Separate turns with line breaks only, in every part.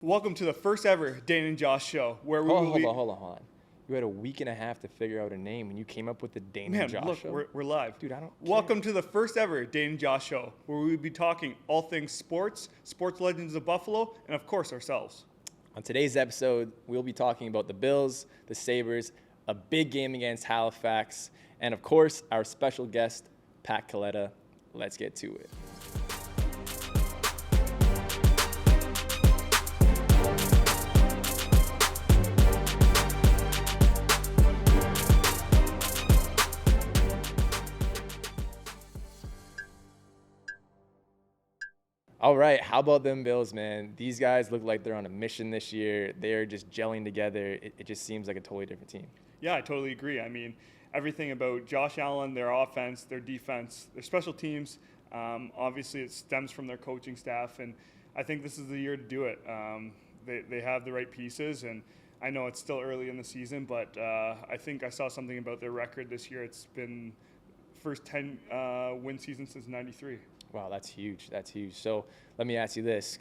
Welcome to the first ever Dhane and Josh Show, where we will be...
Hold on. You had a week and a half to figure out a name, and you came up with the Dhane and Josh Show?
Look, we're live.
Dude, I don't
Welcome to the first ever Dhane and Josh Show, where we will be talking all things sports, sports legends of Buffalo, and of course ourselves.
On today's episode, we'll be talking about the Bills, the Sabres, a big game against Halifax, and of course, our special guest, Pat Kaleta. Let's get to it. All right, how about them Bills, man? These guys look like they're on a mission this year. They're just gelling together. It just seems like a totally different team.
Yeah, I totally agree. I mean, everything about Josh Allen, their offense, their defense, their special teams, obviously it stems from their coaching staff, and I think this is the year to do it. They have the right pieces, and I know it's still early in the season, but I think I saw something about their record this year. It's been first 10 win season since '93.
Wow, that's huge. That's huge. So let me ask you this.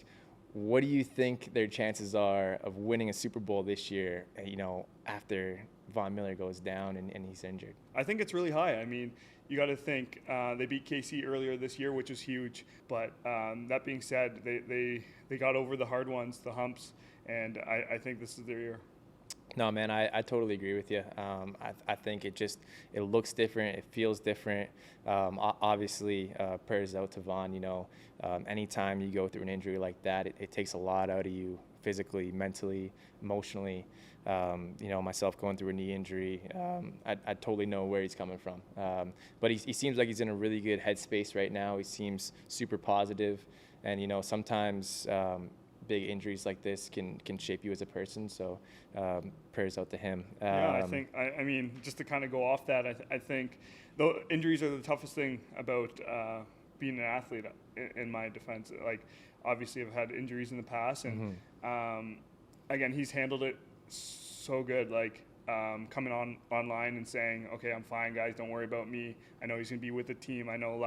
What do you think their chances are of winning a Super Bowl this year, after Von Miller goes down and he's injured?
I think it's really high. I mean, you got to think they beat KC earlier this year, which is huge. But that being said, they got over the hard ones, the humps, and I think this is their year.
No, man, I totally agree with you. I think it looks different. It feels different. Obviously, prayers out to Von. Anytime you go through an injury like that, it takes a lot out of you physically, mentally, emotionally. Myself going through a knee injury, I totally know where he's coming from. But he seems like he's in a really good headspace right now. He seems super positive. And, sometimes big injuries like this can shape you as a person. So prayers out to him.
Yeah, I mean, just to kind of go off that, I think though injuries are the toughest thing about being an athlete. In my defense, like obviously I've had injuries in the past, and again, he's handled it so good. Like coming online and saying, "Okay, I'm fine, guys. Don't worry about me. I know he's gonna be with the team. I know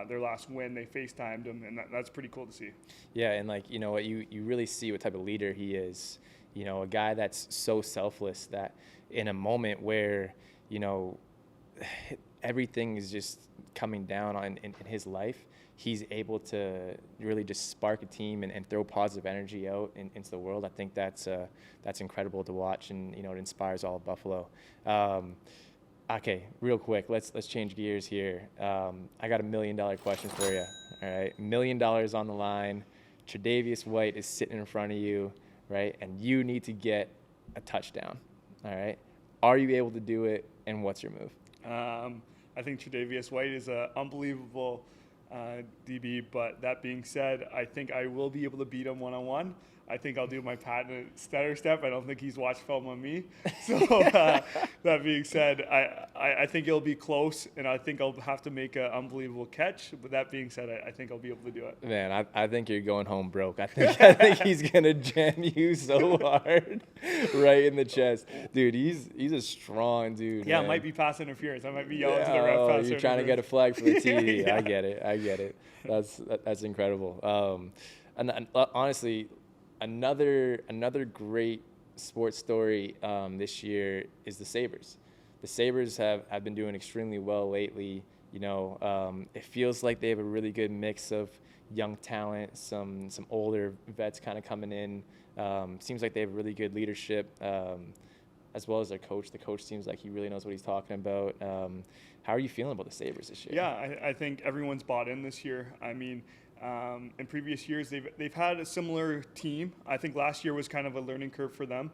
their last win, they FaceTimed him, and that's pretty cool to see."
Yeah, and you really see what type of leader he is. A guy that's so selfless that in a moment where everything is just coming down in his life, he's able to really just spark a team and throw positive energy out into the world. I think that's incredible to watch, and it inspires all of Buffalo. Okay, real quick, let's change gears here. I got $1 million question for you. All right, $1 million on the line. Tre'Davious White is sitting in front of you, right? And you need to get a touchdown. All right, are you able to do it? And what's your move?
I think Tre'Davious White is an unbelievable DB, but that being said, I think I will be able to beat him one-on-one. I think I'll do my patent stutter step. I don't think he's watched film on me. So that being said, I think it'll be close, and I think I'll have to make an unbelievable catch. But that being said, I think I'll be able to do it.
Man, I think you're going home broke. I think he's gonna jam you so hard right in the chest, dude. He's a strong dude.
Yeah,
man.
It might be pass interference. I might be yelling to the ref. Pass
You're trying to get a flag for the TV.
Yeah.
I get it. That's incredible. And honestly, another great sports story this year is the Sabres. The Sabres have been doing extremely well lately. It feels like they have a really good mix of young talent, some older vets kind of coming in. Seems like they have really good leadership, as well as their coach. The coach seems like he really knows what he's talking about. How are you feeling about the Sabres this year?
Yeah, I think everyone's bought in this year. I mean, in previous years, they've had a similar team. I think last year was kind of a learning curve for them.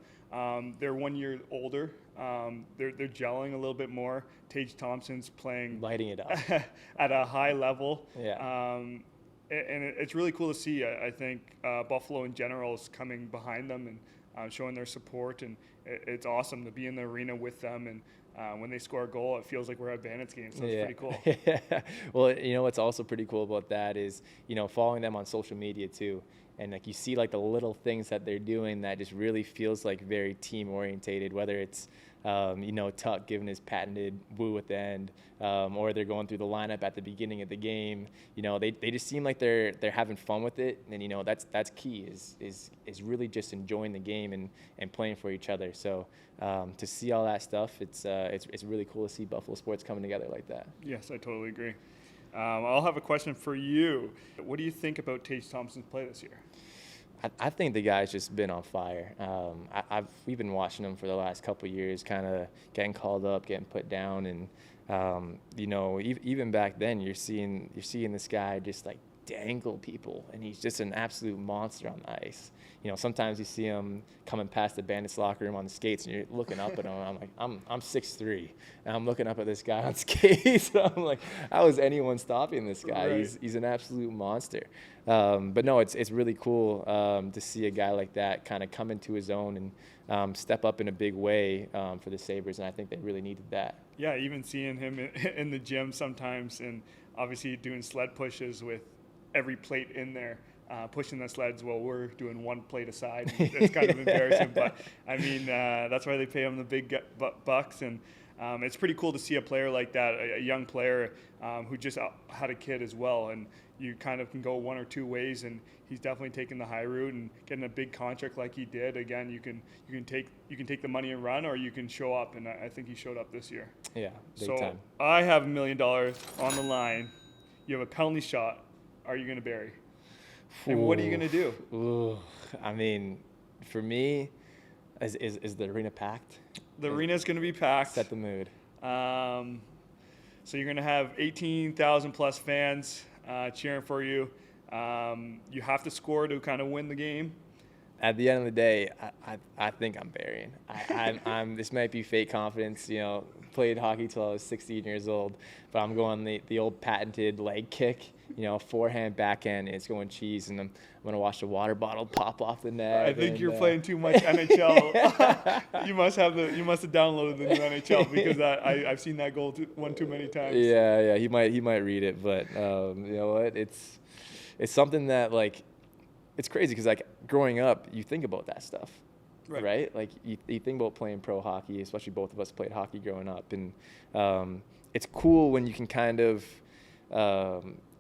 They're 1 year older. They're gelling a little bit more. Tage Thompson's playing,
lighting it up
at a high level.
Yeah.
And it's really cool to see. I think Buffalo in general is coming behind them and showing their support, and it's awesome to be in the arena with them. And when they score a goal, it feels like we're at Bandits games, so it's pretty cool.
Yeah. Well, what's also pretty cool about that is, following them on social media too. And like you see like the little things that they're doing that just really feels like very team orientated, whether it's Tuck giving his patented woo at the end, or they're going through the lineup at the beginning of the game. They just seem like they're having fun with it, and that's key is really just enjoying the game and playing for each other. So to see all that stuff, it's really cool to see Buffalo sports coming together like that.
Yes, I totally agree. I'll have a question for you. What do you think about Tage Thompson's play this year?
I think the guy's just been on fire. We've been watching him for the last couple of years, kind of getting called up, getting put down, and even back then, you're seeing this guy just like dangle people, and he's just an absolute monster on the ice. Sometimes you see him coming past the Bandits locker room on the skates, and you're looking up at him. I'm like, I'm 6'3", and I'm looking up at this guy on skates. And I'm like, how is anyone stopping this guy?
Right.
He's an absolute monster. But no, it's really cool to see a guy like that kind of come into his own and step up in a big way for the Sabres, and I think they really needed that.
Yeah, even seeing him in the gym sometimes, and obviously doing sled pushes with every plate in there. Pushing the sleds while we're doing one plate aside. It's kind of embarrassing, but I mean, that's why they pay him the big bucks. And it's pretty cool to see a player like that, a young player who just had a kid as well. And you kind of can go one or two ways, and he's definitely taking the high route and getting a big contract like he did. Again, you can take the money and run, or you can show up, and I think he showed up this year.
Yeah, big
so
time.
I have $1 million on the line. You have a penalty shot. Are you going to bury? And what are you going to do?
Ooh. I mean, for me, is the arena packed?
The arena is going to be packed.
Set the mood.
So you're going to have 18,000 plus fans cheering for you. You have to score to kind of win the game.
At the end of the day, I think I'm burying. I'm this might be fake confidence. Played hockey till I was 16 years old, but I'm going the old patented leg kick. Forehand, backhand, it's going cheese, and I'm going to watch the water bottle pop off the net.
I think you're playing too much NHL. You must have downloaded the new NHL, because I've seen that goal one too many times.
Yeah, he might read it, but you know what? It's something that like it's crazy because like growing up, you think about that stuff, right? Like you think about playing pro hockey, especially both of us played hockey growing up, and it's cool when you can kind of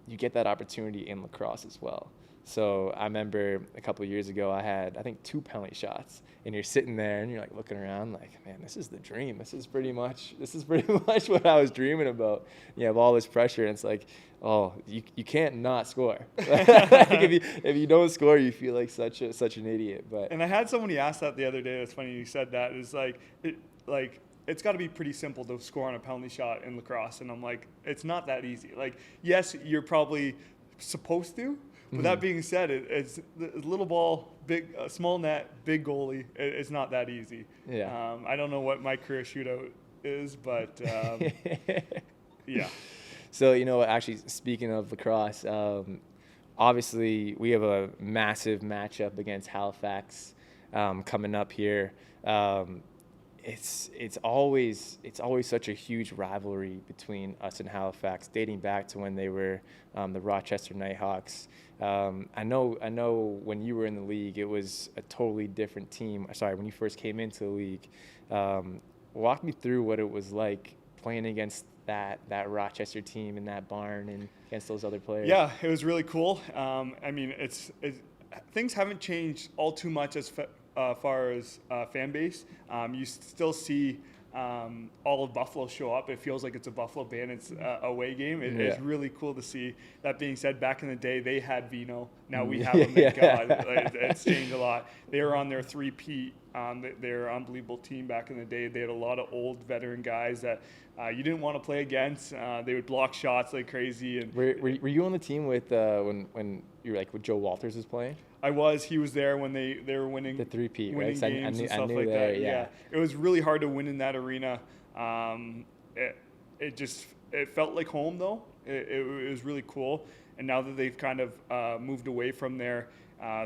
you get that opportunity in lacrosse as well. So I remember a couple of years ago, I had, I think, 2 penalty shots, and you're sitting there and you're like looking around like, man, this is the dream. This is pretty much what I was dreaming about. You have all this pressure, and it's like, oh, you can't not score. if you don't score, you feel like such an idiot.
And I had somebody ask that the other day. It's funny you said that. It's like it's got to be pretty simple to score on a penalty shot in lacrosse, and I'm like, it's not that easy. Like, yes, you're probably supposed to. But that being said, it's a little ball, small net, big goalie. It's not that easy.
Yeah.
I don't know what my career shootout is, but yeah.
So, actually, speaking of lacrosse, obviously we have a massive matchup against Halifax coming up here. It's always such a huge rivalry between us and Halifax, dating back to when they were the Rochester Nighthawks. I know when you were in the league, it was a totally different team. Sorry, when you first came into the league, walk me through what it was like playing against that Rochester team in that barn and against those other players.
Yeah, it was really cool. I mean, things haven't changed all too much as far as fan base. You still see all of Buffalo show up. It feels like it's a Buffalo Bandits away game. It's really cool to see. That being said, back in the day, they had Vino. Now we have them. Thank God. It's changed a lot. They were on their three-peat. They were an unbelievable team back in the day. They had a lot of old veteran guys that you didn't want to play against. They would block shots like crazy. And
were you on the team with when you were like when Joe Walters was playing?
I was. He was there when they were winning
the three-peat, right?
Games and stuff like
there,
that. Yeah, it was really hard to win in that arena. It felt like home though. It was really cool. And now that they've kind of moved away from there,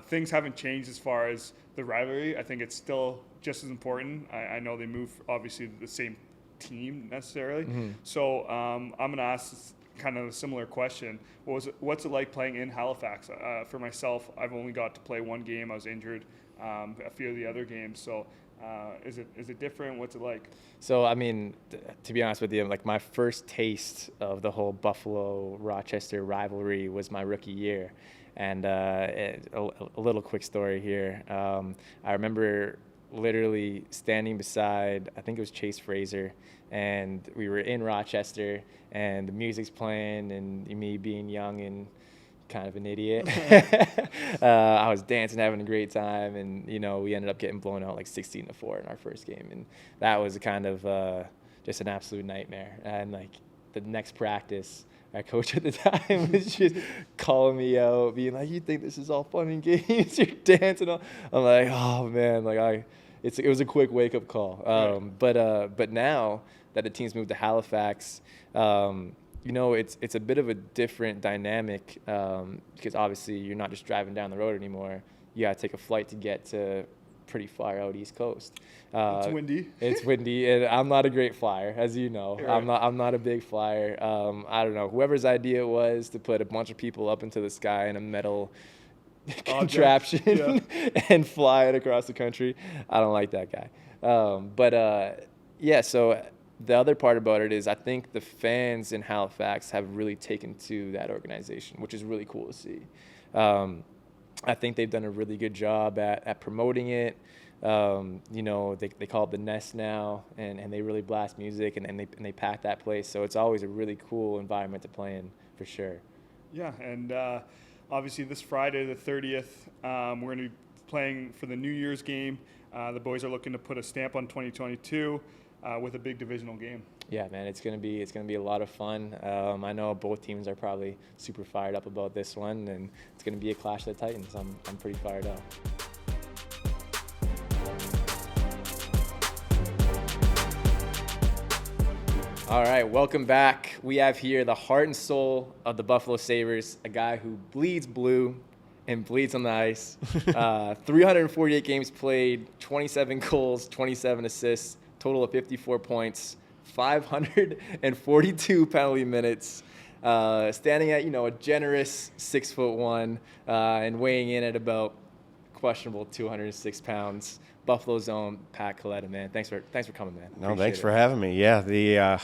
things haven't changed as far as the rivalry. I think it's still just as important. I know they move obviously to the same team necessarily. Mm-hmm. So I'm going to ask kind of a similar question. What's it like playing in Halifax? For myself, I've only got to play one game. I was injured a few of the other games. So is it different? What's it like?
So, I mean, to be honest with you, like my first taste of the whole Buffalo-Rochester rivalry was my rookie year. And a little quick story here. I remember literally standing beside, I think it was Chase Fraser, and we were in Rochester, and the music's playing, and me being young and kind of an idiot, I was dancing, having a great time, and we ended up getting blown out like 16-4 in our first game, and that was kind of just an absolute nightmare. And like the next practice, our coach at the time was just calling me out, being like, "You think this is all fun and games? You're dancing all." I'm like, "Oh man!" Like it was a quick wake up call. But now that the team's moved to Halifax, it's a bit of a different dynamic because obviously you're not just driving down the road anymore. You got to take a flight to get to pretty far out East Coast.
It's windy.
It's windy, and I'm not a great flyer, as you know.
Right.
I'm not a big flyer. I don't know. Whoever's idea it was to put a bunch of people up into the sky in a metal contraption and fly it across the country, I don't like that guy. So the other part about it is I think the fans in Halifax have really taken to that organization, which is really cool to see. I think they've done a really good job at promoting it. They call it the Nest now, and they really blast music and they pack that place. So it's always a really cool environment to play in, for sure.
Yeah, and obviously this Friday, the 30th, we're going to be playing for the New Year's game. The boys are looking to put a stamp on 2022 with a big divisional game. Yeah,
man, it's gonna be a lot of fun. I know both teams are probably super fired up about this one, and it's gonna be a clash of the Titans. I'm pretty fired up. All right, welcome back. We have here the heart and soul of the Buffalo Sabres, a guy who bleeds blue and bleeds on the ice. 348 games played, 27 goals, 27 assists, total of 54 points. 542 penalty minutes, standing at a generous 6'1", and weighing in at about questionable 206 pounds. Buffalo's own Pat Kaleta, man. Thanks for coming, man.
No, thanks for having me. Yeah,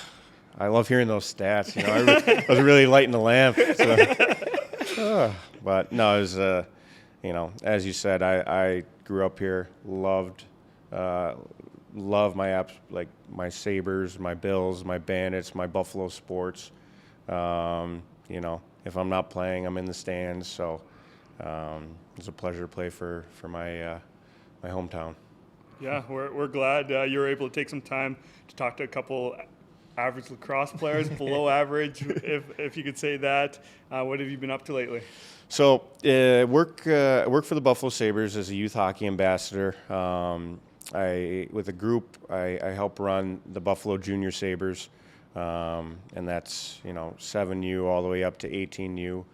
I love hearing those stats. I was really lighting the lamp. So. But no, it was as you said, I grew up here, loved my Sabres, my Bills, my Bandits, my Buffalo sports. If I'm not playing, I'm in the stands. So it's a pleasure to play for my hometown.
Yeah, we're glad you were able to take some time to talk to a couple average lacrosse players, below average, if you could say that. What have you been up to lately?
So work for the Buffalo Sabres as a youth hockey ambassador. With a group, I help run the Buffalo Junior Sabres, and that's 7U all the way up to 18U.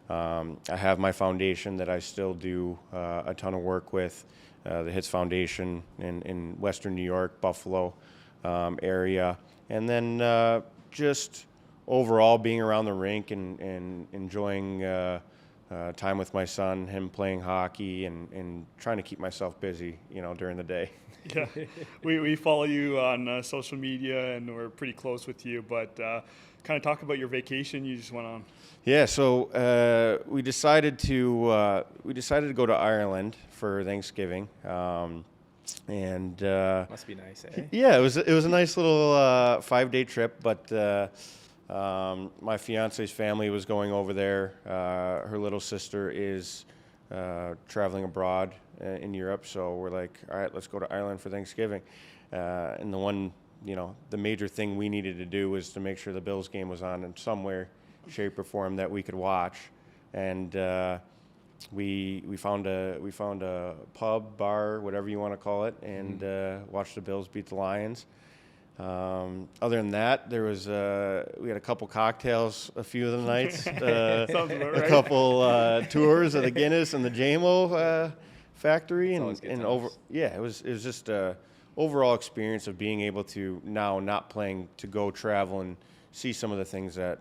I have my foundation that I still do a ton of work with, the HITS Foundation in Western New York, Buffalo area, and then just overall being around the rink and enjoying time with my son, him playing hockey, and trying to keep myself busy, during the day.
Yeah, we follow you on social media, and we're pretty close with you. But kind of talk about your vacation you just went on.
Yeah, so we decided to go to Ireland for Thanksgiving, and
must be nice, eh?
Yeah, it was a nice little 5-day trip, but my fiance's family was going over there. Her little sister is traveling abroad in Europe, so we're like, all right, let's go to Ireland for Thanksgiving. And the major thing we needed to do was to make sure the Bills game was on in some way, shape, or form that we could watch. And we found a pub, bar, whatever you want to call it, and watched the Bills beat the Lions. Other than that, there was we had a couple cocktails a few of the nights,
Sounds about right.
a couple tours of the Guinness and the JMO factory, it was just a overall experience of being able to now not playing to go travel and see some of the things that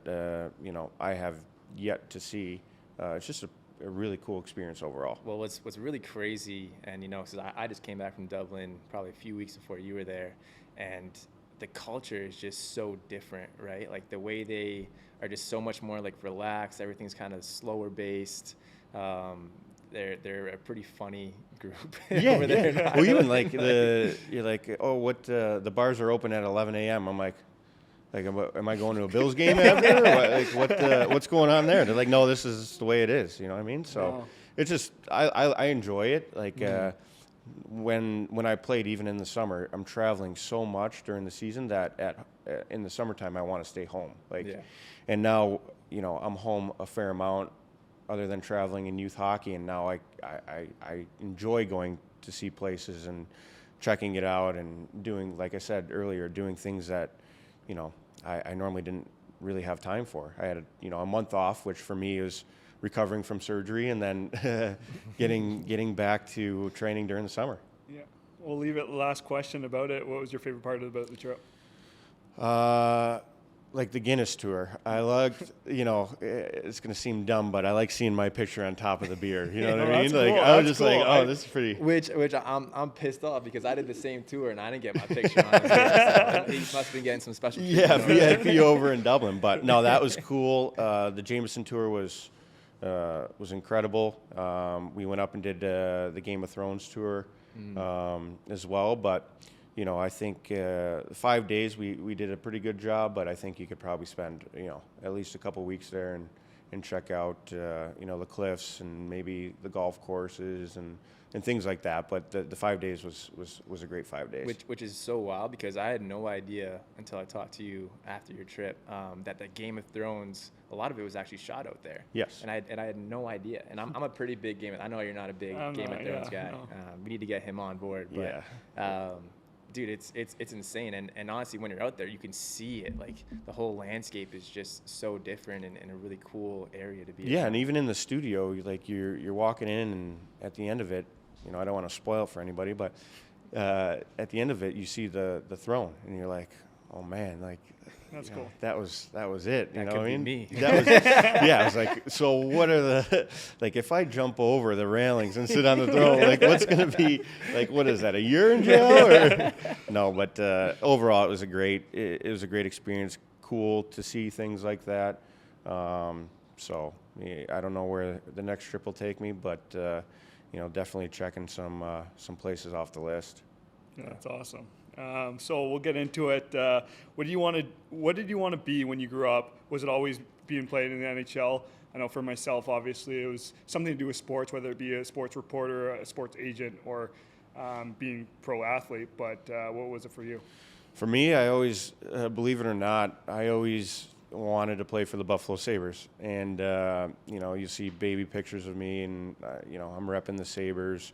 I have yet to see. It's just a really cool experience overall.
Well, what's really crazy, and because I just came back from Dublin probably a few weeks before you were there, and the culture is just so different, right? Like the way they are just so much more like relaxed. Everything's kind of slower based. They're a pretty funny group over there.
Well, even like you're like, the bars are open at 11 a.m. I'm like, am I going to a Bills game after? What's going on there? They're like, no, this is the way it is. You know what I mean? So it's just I enjoy it. Like when I played, even in the summer, I'm traveling so much during the season that in the summertime I want to stay home. And now I'm home a fair amount, other than traveling in youth hockey, and now I enjoy going to see places and checking it out and doing, like I said earlier, doing things that I normally didn't really have time for. I had a month off, which for me is recovering from surgery, and then getting back to training during the summer.
Yeah, we'll leave it. Last question about it. What was your favorite part about the trip?
Like the Guinness tour. I liked, it's going to seem dumb, but I like seeing my picture on top of the beer. You know what I mean?
Cool.
Like I was just like, this is pretty.
Which I'm pissed off because I did the same tour and I didn't get my picture on it. So he must have been getting some special treatment.
Yeah, VIP over in Dublin. But no, that was cool. The Jameson tour was incredible. We went up and did the Game of Thrones tour as well, but. I think 5 days we did a pretty good job, but I think you could probably spend, at least a couple weeks there and check out, the cliffs and maybe the golf courses and things like that. But the 5 days was a great 5 days.
Which is so wild because I had no idea until I talked to you after your trip that the Game of Thrones, a lot of it was actually shot out there.
Yes.
And I had no idea. And I'm a pretty big I know you're not a big Game of Thrones guy.
No.
We need to get him on board. But, dude, it's insane, and honestly, when you're out there, you can see it. Like the whole landscape is just so different and a really cool area to be.
Yeah, and even in the studio, like you're walking in, and at the end of it, I don't want to spoil it for anybody, but at the end of it, you see the throne, and you're like, oh man, like
that's cool.
That was it. You
that
know
could
what I
be
mean?
Me.
That was I was like, so what are the if I jump over the railings and sit on the throne, like what's gonna be like? What is that? A year in jail? Or? No, but overall, it was a great experience. Cool to see things like that. So I don't know where the next trip will take me, but definitely checking some places off the list.
Yeah, that's awesome. So we'll get into it. What did you want to be when you grew up? Was it always being played in the NHL? I know for myself, obviously, it was something to do with sports, whether it be a sports reporter, a sports agent, or being pro athlete. But what was it for you?
For me, I always, believe it or not, I always wanted to play for the Buffalo Sabres. And, you see baby pictures of me, and, I'm repping the Sabres,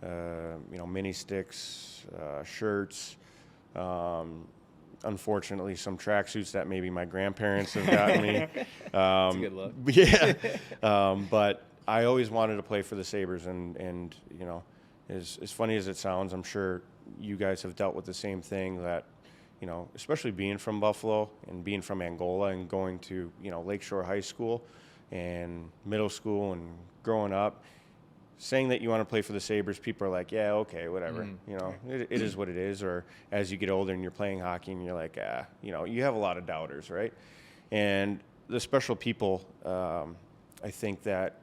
mini sticks, shirts. Unfortunately, some tracksuits that maybe my grandparents have gotten me.
That's a good look.
Yeah. But I always wanted to play for the Sabres, and as funny as it sounds, I'm sure you guys have dealt with the same thing that, especially being from Buffalo and being from Angola and going to, Lakeshore High School and middle school and growing up. Saying that you want to play for the Sabres, people are like, yeah, okay, whatever. It is what it is. Or as you get older and you're playing hockey and you're like, you have a lot of doubters, right? And the special people, I think, that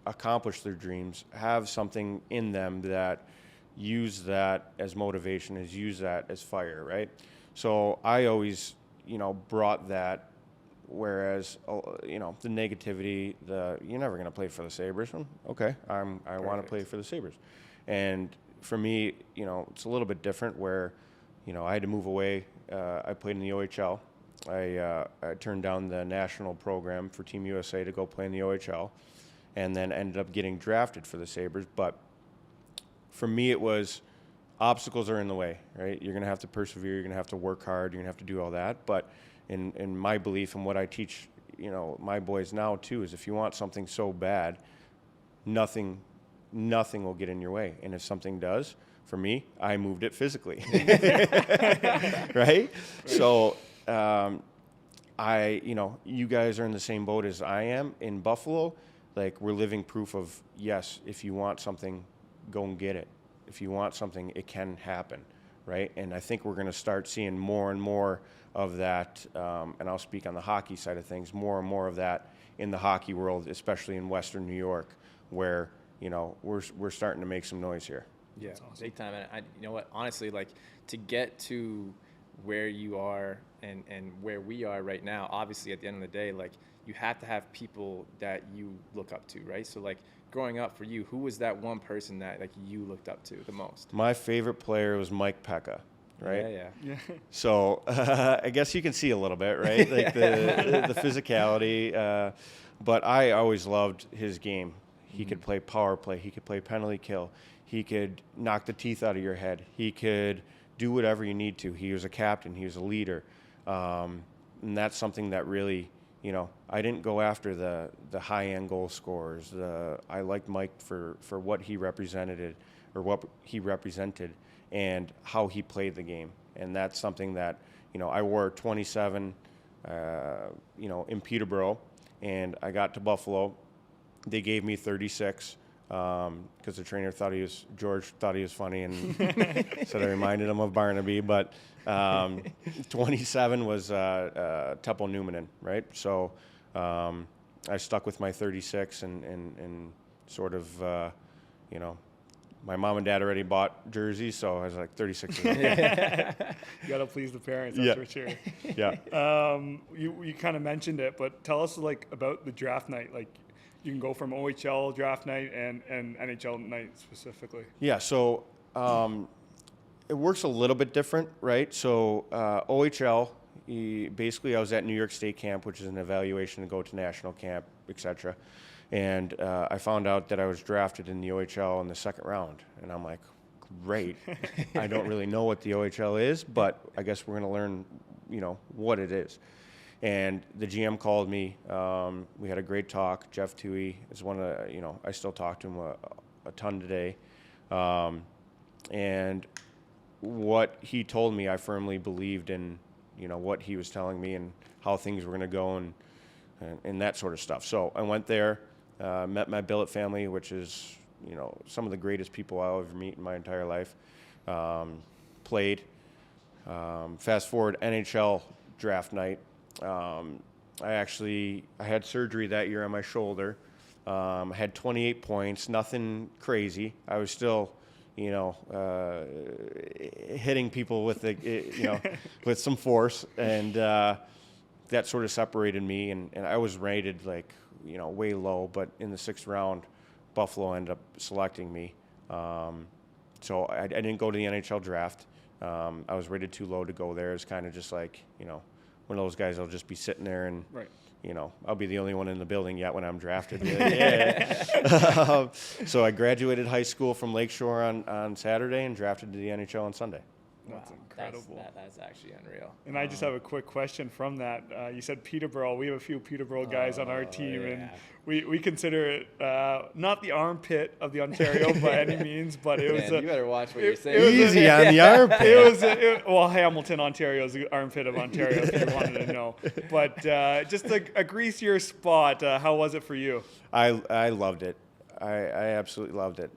accomplish their dreams have something in them that use that as motivation, use that as fire, right? So I always, brought that. Whereas, the negativity, you're never going to play for the Sabres. Okay, I want to play for the Sabres. And for me, it's a little bit different where, I had to move away. I played in the OHL. I turned down the national program for Team USA to go play in the OHL, and then ended up getting drafted for the Sabres. But for me, it was obstacles are in the way, right? You're going to have to persevere. You're going to have to work hard. You're going to have to do all that. But in my belief and what I teach, my boys now too, is if you want something so bad, nothing will get in your way. And if something does, for me, I moved it physically, right? So you guys are in the same boat as I am in Buffalo. Like, we're living proof of, yes, if you want something, go and get it. If you want something, it can happen, right? And I think we're going to start seeing more and more of that, and I'll speak on the hockey side of things, more and more of that in the hockey world, especially in Western New York, where, we're starting to make some noise here.
Yeah,
awesome.
Big time. And you know what? Honestly, like, to get to where you are and where we are right now, obviously at the end of the day, like, you have to have people that you look up to, right? So, like, growing up for you, who was that one person that, like, you looked up to the most?
My favorite player was Mike Pekka, right?
Yeah.
So I guess you can see a little bit, right? Like the physicality. But I always loved his game. He could play power play. He could play penalty kill. He could knock the teeth out of your head. He could do whatever you need to. He was a captain. He was a leader. And that's something that really, I didn't go after the high-end goal scorers. I liked Mike for what he represented and how he played the game. And that's something that, I wore 27, in Peterborough, and I got to Buffalo. They gave me 36 because the trainer George thought he was funny and said I reminded him of Barnaby. But 27 was Teppo Numminen, right? So I stuck with my 36 and sort of, my mom and dad already bought jerseys, so I was like 36.
You got to please the parents, that's for sure.
Yeah.
You kind of mentioned it, but tell us about the draft night. Like, you can go from OHL draft night and NHL night specifically.
Yeah, so it works a little bit different, right? So OHL, basically I was at New York State camp, which is an evaluation to go to national camp, etc. And I found out that I was drafted in the OHL in the second round. And I'm like, great. I don't really know what the OHL is, but I guess we're going to learn, what it is. And the GM called me. We had a great talk. Jeff Toohey is one of the, I still talk to him a ton today. And what he told me, I firmly believed in, what he was telling me and how things were going to go and that sort of stuff. So I went there. Met my billet family, which is, some of the greatest people I'll ever meet in my entire life. Played. Fast forward, NHL draft night. I had surgery that year on my shoulder. I had 28 points, nothing crazy. I was still, hitting people with with some force, and that sort of separated me. And I was rated way low, but in the 6th round, Buffalo ended up selecting me. So I didn't go to the NHL draft. I was rated too low to go there. It's kind of just like, one of those guys that'll just be sitting there and,
right.
I'll be the only one in the building yet when I'm drafted. So I graduated high school from Lakeshore on Saturday and drafted to the NHL on Sunday.
That's incredible.
That's actually unreal.
And I just have a quick question from that. You said Peterborough. We have a few Peterborough guys on our team, and we consider it not the armpit of the Ontario by any means, but it was.
You better watch what you're saying.
Easy on the armpit.
Well, Hamilton, Ontario is the armpit of Ontario, if you wanted to know. But just a greasier spot. How was it for you?
I loved it. I absolutely loved it.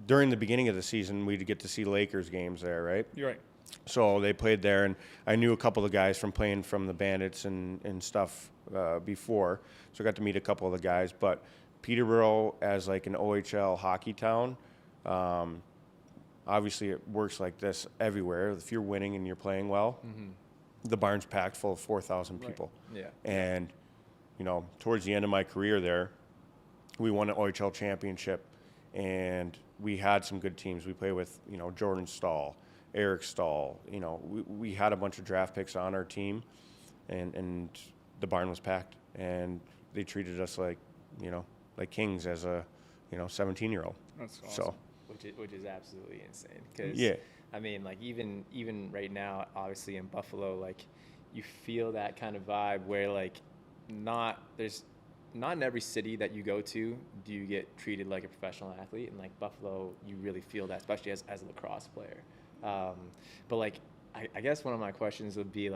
During the beginning of the season, we'd get to see Lakers games there, right?
You're right.
So they played there, and I knew a couple of guys from playing from the Bandits and stuff before, so I got to meet a couple of the guys. But Peterborough, as like an OHL hockey town, obviously it works like this everywhere. If you're winning and you're playing well, the barn's packed full of 4,000 people.
Right. Yeah.
And, towards the end of my career there, we won an OHL championship, and we had some good teams. We played with, Jordan Stahl, Eric Stahl. We had a bunch of draft picks on our team, and the barn was packed. And they treated us like kings as a, 17-year-old.
That's awesome.
So,
which is absolutely insane. Because,
yeah.
I mean, even right now, obviously in Buffalo, you feel that kind of vibe where, not in every city that you go to do you get treated like a professional athlete, and Buffalo, you really feel that, especially as a lacrosse player. But I guess one of my questions would be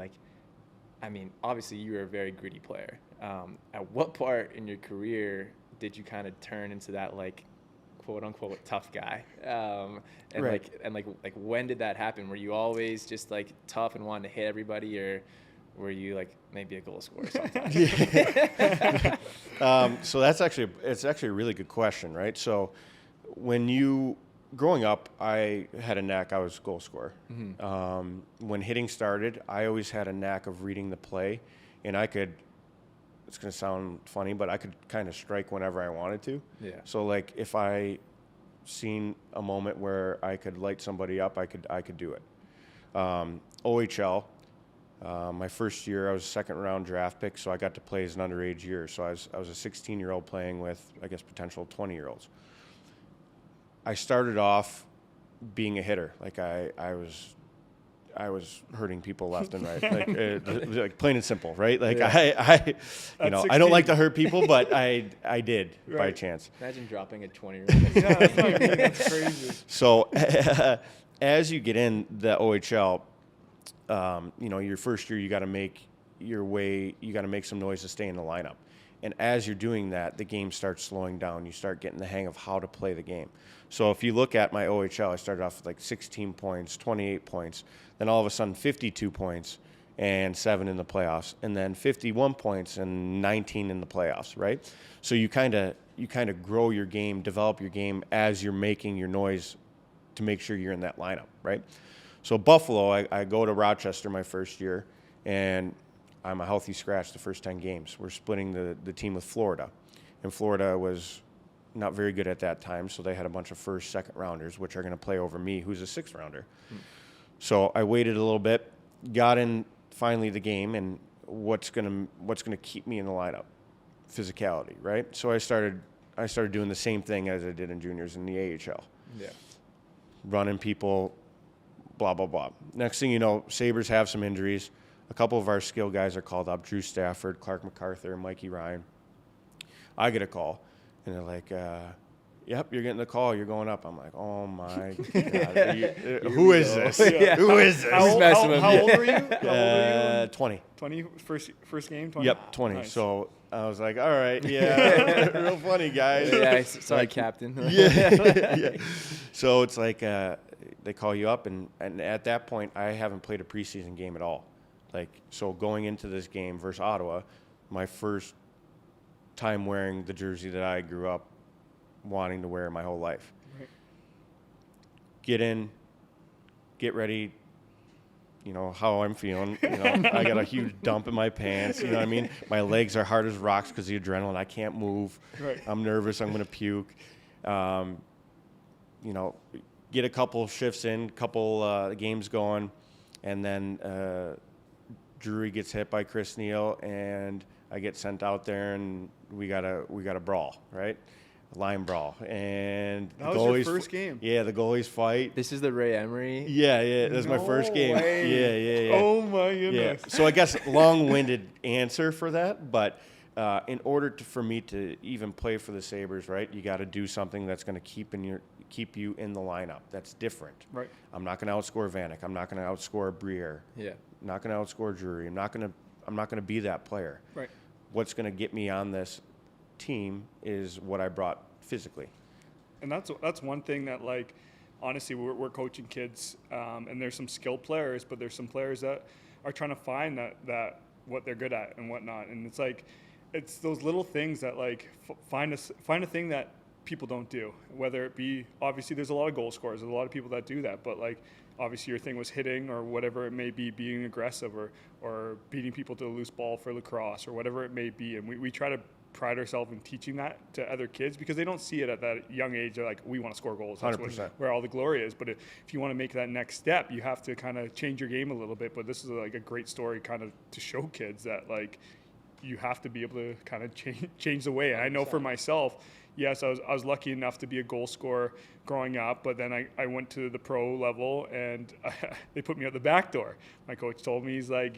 I mean, obviously you were a very gritty player. At what part in your career did you kind of turn into that like quote unquote tough guy? And
Right.
like when did that happen? Were you always just like tough and wanted to hit everybody, or were you like maybe a goal scorer sometimes?
So it's actually a really good question, right? So growing up, I had a knack. I was a goal scorer. When hitting started, I always had a knack of reading the play, and it's going to sound funny, but I could kind of strike whenever I wanted to.
Yeah.
So like if I seen a moment where I could light somebody up, I could do it. OHL, my first year, I was a second round draft pick, so I got to play as an underage year. So I was a 16-year-old playing with, I guess, potential 20-year-olds. I started off being a hitter. Like I was hurting people left and right, like plain and simple, right? Like I I don't like to hurt people, but I did by chance.
Imagine dropping a 20-year-old.
Yeah, that's what I mean. That's crazy.
So as you get in the OHL, your first year you got to make your way. You got to make some noise to stay in the lineup. And as you're doing that, the game starts slowing down. You start getting the hang of how to play the game. So if you look at my OHL, I started off with like 16 points, 28 points, then all of a sudden 52 points and 7 in the playoffs, and then 51 points and 19 in the playoffs, right? So you kind of grow your game, develop your game as you're making your noise to make sure you're in that lineup, right? So Buffalo, I go to Rochester my first year, and I'm a healthy scratch the first 10 games. We're splitting the team with Florida. And Florida was not very good at that time, so they had a bunch of first, second rounders, which are going to play over me, who's a sixth rounder. So I waited a little bit, got in finally the game, and what's going to keep me in the lineup? Physicality, right? So I started doing the same thing as I did in juniors in the AHL.
Yeah.
Running people, blah, blah, blah. Next thing you know, Sabres have some injuries. A couple of our skill guys are called up, Drew Stafford, Clark MacArthur, Mikey Ryan. I get a call, and they're like, yep, you're getting the call. You're going up. I'm like, oh, my God. Who is this?
Yeah.
Who is this?
How old are you? How old are you?
20.
20 first game. 20?
Yep, 20.
Nice.
So I was like, all right, yeah, real funny, guys.
Yeah, sorry, Captain.
Yeah. So it's like they call you up, and at that point, I haven't played a preseason game at all. Like, so going into this game versus Ottawa, my first time wearing the jersey that I grew up wanting to wear my whole life.
Right.
Get in, get ready, how I'm feeling. I got a huge dump in my pants, you know what I mean? My legs are hard as rocks because of the adrenaline. I can't move.
Right.
I'm nervous. I'm going to puke. Get a couple shifts in, couple games going, and then Drury gets hit by Chris Neal, and I get sent out there, and we got a brawl, right? Line brawl, and
that was your first game.
Yeah, the goalies fight.
This is the Ray Emery.
Yeah, that's my first game.
Way.
Yeah.
Oh my goodness.
Yeah. So I guess long-winded answer for that, but in order for me to even play for the Sabres, right, you got to do something that's going to keep you in the lineup. That's different.
Right.
I'm not going to outscore Vanek. I'm not going to outscore Briere.
Yeah.
I'm not going to outscore Drury. I'm not going to be that player.
Right.
What's going to get me on this team is what I brought physically.
And that's one thing that, like, honestly, we're coaching kids, and there's some skilled players, but there's some players that are trying to find that what they're good at and whatnot. And it's like, it's those little things that, like, find a thing that people don't do, whether it be, obviously there's a lot of goal scorers, there's a lot of people that do that, but like obviously your thing was hitting or whatever it may be, being aggressive or beating people to a loose ball for lacrosse or whatever it may be. And we try to pride ourselves in teaching that to other kids because they don't see it at that young age. They're like, we want to score goals. That's
100%.
where all the glory is. But if you want to make that next step, you have to kind of change your game a little bit. But this is like a great story kind of to show kids that, like, you have to be able to kind of change the way. And I know for myself, yes, I was lucky enough to be a goal scorer growing up, but then I went to the pro level and they put me out the back door. My coach told me, he's like,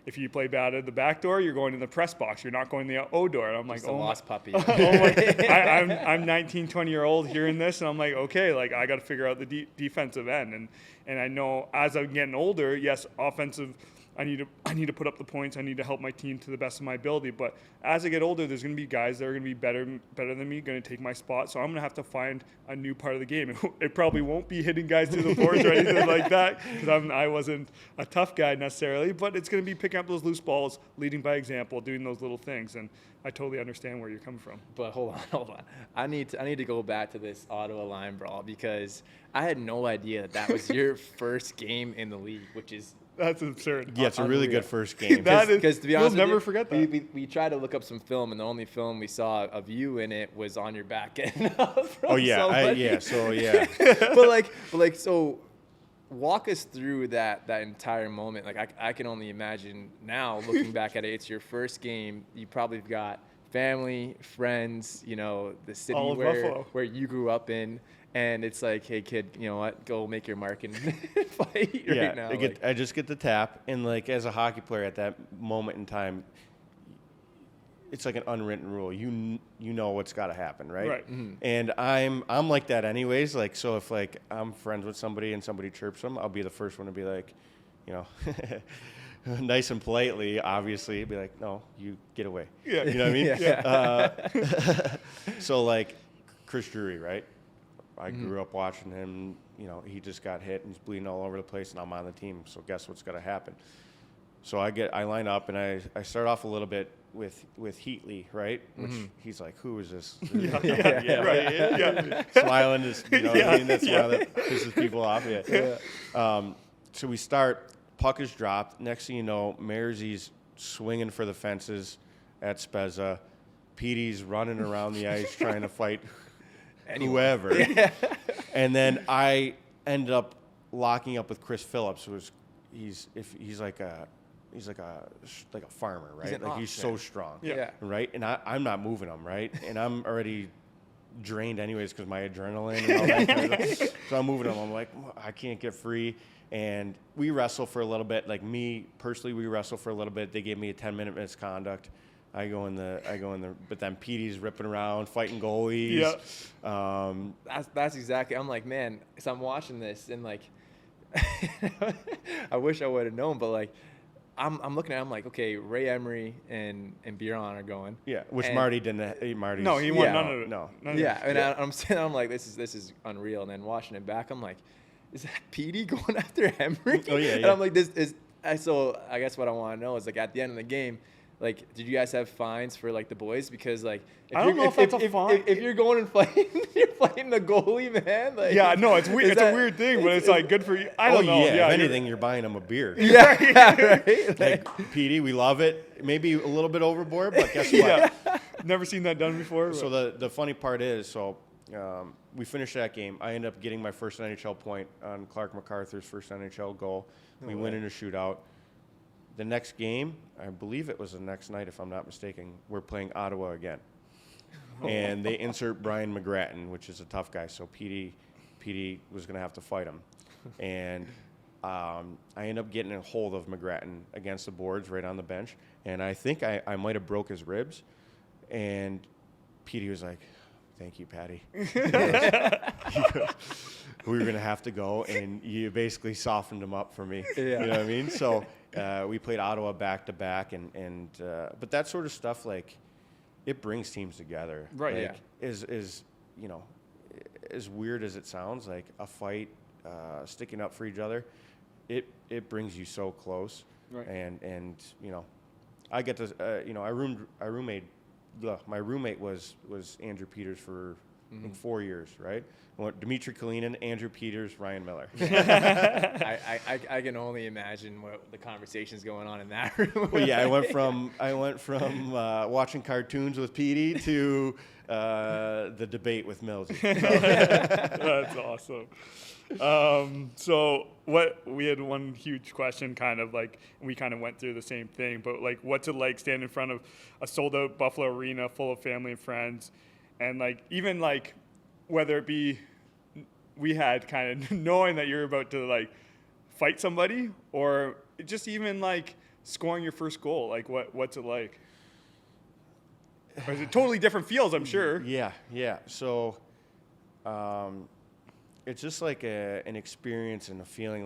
if you play bad at the back door, you're going in the press box. You're not going the O door. And I'm like,
Just a lost puppy.
I'm 19, 20-year-old hearing this, and I'm like, okay, like I got to figure out the defensive end. And I know as I'm getting older, yes, offensive I need to put up the points. I need to help my team to the best of my ability. But as I get older, there's going to be guys that are going to be better than me, going to take my spot. So I'm going to have to find a new part of the game. It probably won't be hitting guys through the boards or anything like that, because I wasn't a tough guy necessarily. But it's going to be picking up those loose balls, leading by example, doing those little things. And I totally understand where you're coming from.
But hold on. I need to go back to this Ottawa line brawl, because I had no idea that was your first game in the league, which is
That's absurd.
Yeah, it's a really good first game.
That is,
Because to be honest,
you'll never forget that.
We tried to look up some film, and the only film we saw of you in it was on your back end.
Oh yeah,
So walk us through that entire moment. Like I can only imagine now, looking back at it. It's your first game. You probably have got family, friends, the city where you grew up in. And it's like, hey, kid, you know what? Go make your mark and fight right now.
I just get the tap. And, as a hockey player at that moment in time, it's like an unwritten rule. You know what's got to happen, right?
Right.
Mm-hmm.
And I'm like that anyways. So if, I'm friends with somebody and somebody chirps them, I'll be the first one to be like, nice and politely, obviously, be like, no, you get away.
Yeah.
You know what I mean?
Yeah.
So, Chris Drury, right? I grew up watching him. He just got hit and he's bleeding all over the place, and I'm on the team. So guess what's going to happen? So I line up and I start off a little bit with Heatley, right? Which he's like, who is this?
Right. Yeah.
Smiling, just what I mean? That smile that pisses people off. Yeah. So we start. Puck is dropped. Next thing you know, Mersey's swinging for the fences at Spezza. Petey's running around the ice trying to fight whoever. Yeah. And then I ended up locking up with Chris Phillips, he's like a farmer, right? He's so strong.
Yeah.
Right? And I'm not moving him, right? And I'm already drained anyways because my adrenaline and all that kind of stuff. So I'm moving him. I'm like, I can't get free. And we wrestle for a little bit. Me personally, we wrestle for a little bit. They gave me a 10-minute misconduct. I go in the, but then Petey's ripping around, fighting goalies.
Yeah.
That's exactly. I'm like, man, because I'm watching this and I wish I would have known, but I'm looking at. I'm like, okay, Ray Emery and Byrne are going.
Yeah, which Marty didn't.
No, he won none of it.
No.
I'm sitting. I'm like, this is unreal. And then watching it back, I'm like, is that Petey going after Emery?
Oh yeah.
And I'm like, this is. So I guess what I want to know is at the end of the game. Did you guys have fines for the boys? Because
I don't know if that's a fine.
If you're going and fighing, you're fighting the goalie, man.
It's weird. It's a weird thing, but it's good for you. I don't know.
Yeah, if anything, you're buying them a beer.
Yeah, right.
Petey, we love it. Maybe a little bit overboard, but guess what?
Never seen that done before.
So the funny part is, we finished that game. I ended up getting my first NHL point on Clark MacArthur's first NHL goal. We win in a shootout. The next game, I believe it was the next night, if I'm not mistaken, we're playing Ottawa again. And they insert Brian McGrattan, which is a tough guy. So Petey was going to have to fight him. And I end up getting a hold of McGrattan against the boards right on the bench. And I think I might have broke his ribs. And Petey was like, thank you, Patty. We were going to have to go, and you basically softened him up for me. Yeah. You know what I mean? So we played Ottawa back-to-back, and but that sort of stuff, it brings teams together.
Right,
Is as weird as it sounds, a fight, sticking up for each other, it brings you so close.
Right.
And I get to, my roommate was Andrew Peters for I think 4 years, right? Dmitry Kalinin, Andrew Peters, Ryan Miller.
I can only imagine what the conversation's going on in that room.
Well, yeah, I went from watching cartoons with Petey to the debate with Millsy.
That's awesome. So we had one huge question, we kind of went through the same thing, but what's it like standing in front of a sold out Buffalo arena full of family and friends, and even whether it be we had kind of knowing that you're about to fight somebody, or just even scoring your first goal, what's it like? Or is it totally different feels, I'm sure?
Yeah. So it's just an experience and a feeling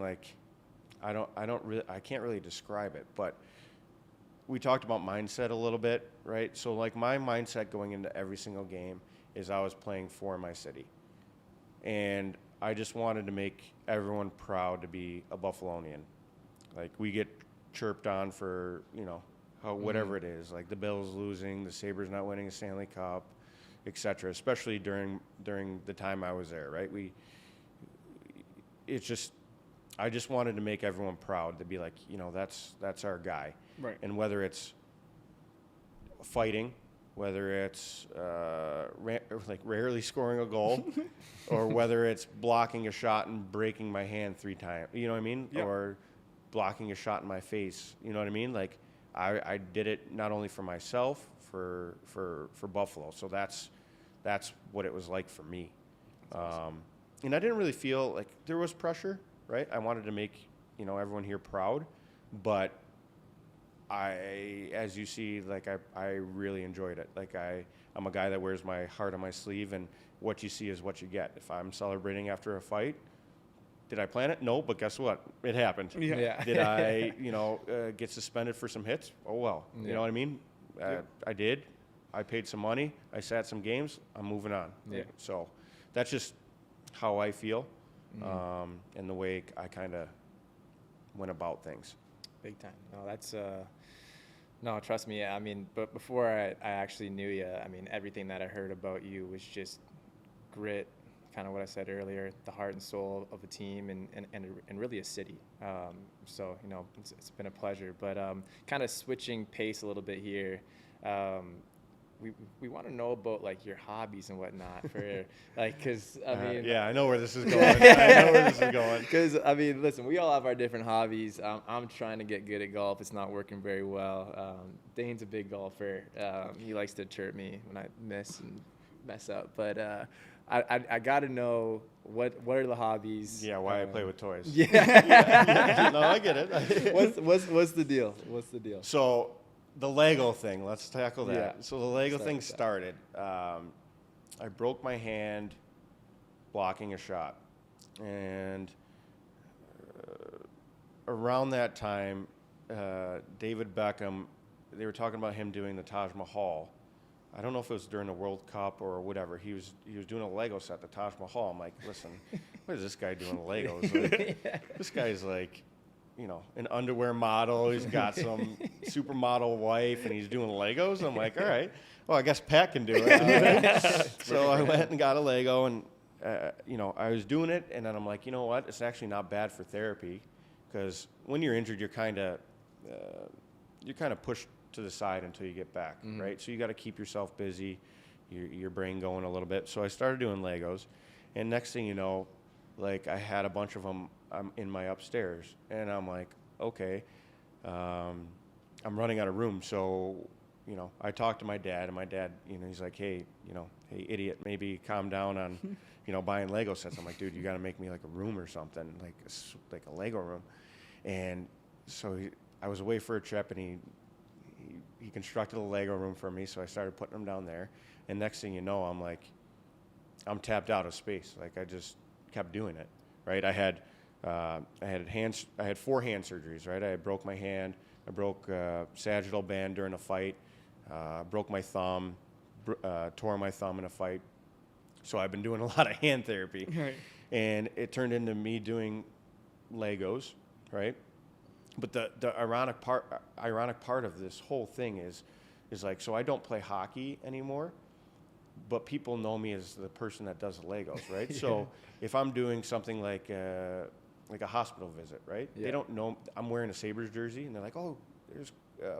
I can't really describe it, but we talked about mindset a little bit, right? So like my mindset going into every single game is I was playing for my city. And I just wanted to make everyone proud to be a Buffalonian. Like we get chirped on for, whatever it is, like the Bills losing, the Sabres not winning a Stanley Cup, etc. Especially during the time I was there, right? I just wanted to make everyone proud to be like, that's our guy.
Right.
And whether it's fighting, whether it's rarely scoring a goal, or whether it's blocking a shot and breaking my hand 3 times, you know what I mean?
Yep.
Or blocking a shot in my face, you know what I mean? Like I did it not only for myself, for Buffalo. So that's what it was like for me.
Awesome.
And I didn't really feel like there was pressure, right? I wanted to make, everyone here proud, but as you see, like I really enjoyed it. Like I'm a guy that wears my heart on my sleeve, and what you see is what you get. If I'm celebrating after a fight, did I plan it? No, but guess what? It happened.
Yeah.
Did I, get suspended for some hits? Oh, well. You know what I mean? I did. I paid some money. I sat some games. I'm moving on.
Yeah.
So that's just how I feel, and the way I kind of went about things.
Big time. No, that's no, trust me. I mean, but before I actually knew you, I mean, everything that I heard about you was just grit, kind of what I said earlier, the heart and soul of a team and really a city. So, it's been a pleasure. But kind of switching pace a little bit here, we want to know about like your hobbies and whatnot for like, because I mean,
yeah, I know where this is going. I know where this is going.
Because I mean, listen, we all have our different hobbies. I'm trying to get good at golf. It's not working very well. Dane's a big golfer. He likes to chirp me when I miss and mess up. But I got to know what are the hobbies?
Yeah, why I play with toys.
Yeah.
Yeah, no, I get it.
What's the deal? What's the deal?
So the Lego thing, let's tackle that.
Yeah.
So the Lego thing started. I broke my hand blocking a shot. And around that time, David Beckham, they were talking about him doing the Taj Mahal. I don't know if it was during the World Cup or whatever. He was doing a Lego set, the Taj Mahal. I'm like, listen, what is this guy doing Legos? Like, this guy's like, an underwear model. He's got some supermodel wife, and he's doing Legos. I'm like, all right, well, I guess Pat can do it. So I went and got a Lego, and I was doing it, and then I'm like, you know what? It's actually not bad for therapy, because when you're injured, you're kind of pushed to the side until you get back, right? So you got to keep yourself busy, your brain going a little bit. So I started doing Legos, and next thing you know, like I had a bunch of them in my upstairs, and I'm like, okay, I'm running out of room. So, I talked to my dad, and my dad, he's like, hey, hey, idiot, maybe calm down on, buying Lego sets. I'm like, dude, you got to make me like a room or something, like a Lego room. And so I was away for a trip, and he constructed a Lego room for me, so I started putting them down there. And next thing you know, I'm tapped out of space. Like I just kept doing it, right? I had 4 hand surgeries, right? I broke my hand. I broke sagittal band during a fight. Broke my thumb. Tore my thumb in a fight. So I've been doing a lot of hand therapy,
Right.
and it turned into me doing Legos, right? But the ironic part of this whole thing is like, so I don't play hockey anymore, but people know me as the person that does the Legos, right? Yeah. So if I'm doing something like a hospital visit, right? Yeah. They don't know I'm wearing a Sabres jersey, and they're like, oh, there's